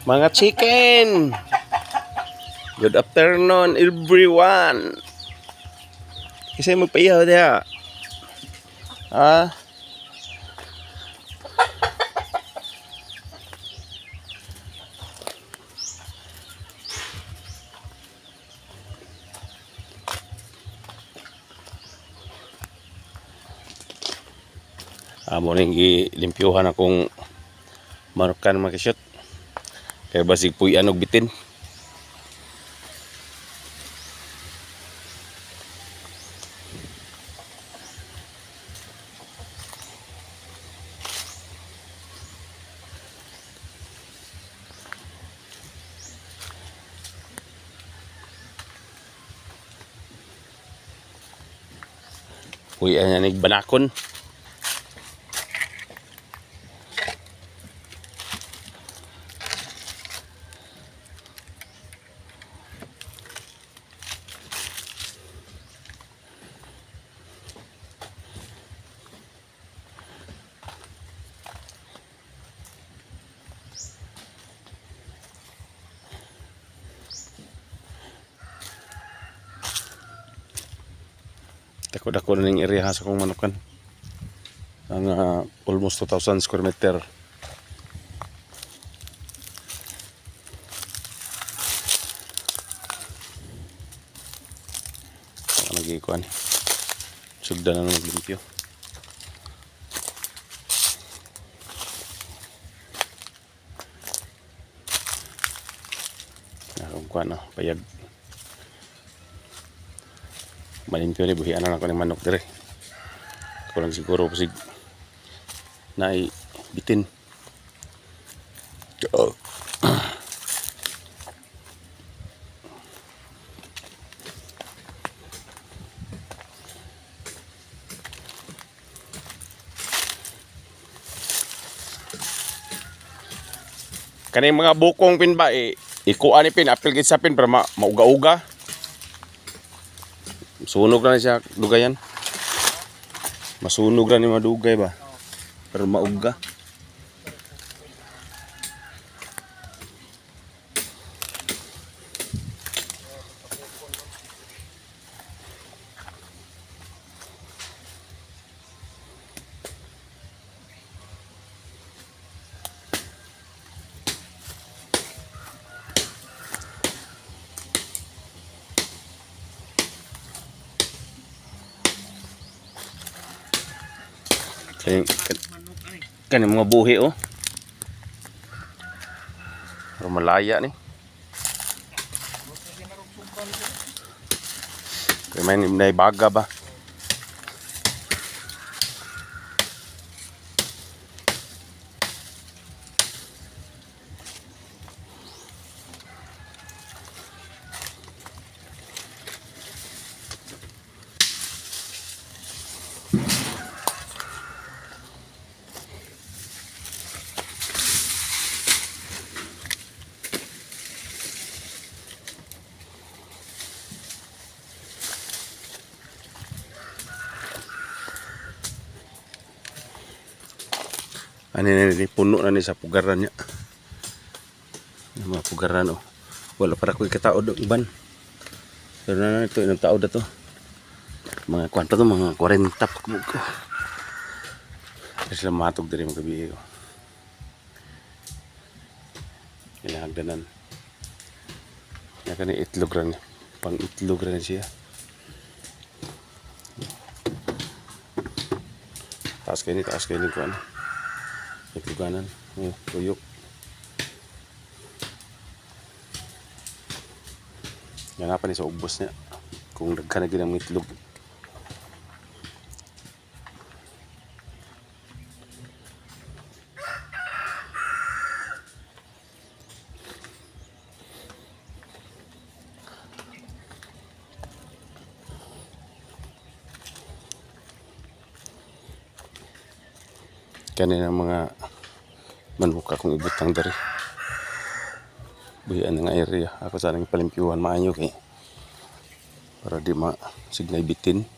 Mga chicken, good afternoon everyone. Kasi magpaihaw diha. Ha? Amo ning gilimpyuhan akong manukan makishoot. Kaya basig puy-an og bitin. Puy-an niya ning banakon. Dako-dako na ning area sa kong manukan. Ang almost 2,000 square meter. Ako nag-iikuan. Sugda na naglimpyo. Nakakakuan na, payag. Malimpyo ni buhian na ako ng manok dire. Ako lang siguro pasig na bitin. Oh. Kaning mga bukong pin ba ikuan ni pin apil gid sa pin para mauga-uga. Sunog na siya dugayan. Masunog na ni madugay ba? Pero mauga. Kan mga buhi oh. Pero malaya ni. Kaya may baga ba? Ano ni puno na ni sa pugaran niya. Mga pugaran oh. Wala para ko ikataod og iban. Pero na ito ilang taod na to. Mga kwanto to mga 40 pakbug ko. Kasi sila matog diri mga gabi ko. Ilahagdanan. Ya kani itlog ran. Pang itlog ran siya. Taas kayo ni ko ano. Itloganan, tuyok. Yan pa ni sa ubos niya. Kung nagkanagin ang itlog. Kanina mga manbuka kong ibutang dari. Buhian nga area. Ako sanang palimpyuhan maayo kay para di ma signay bitin.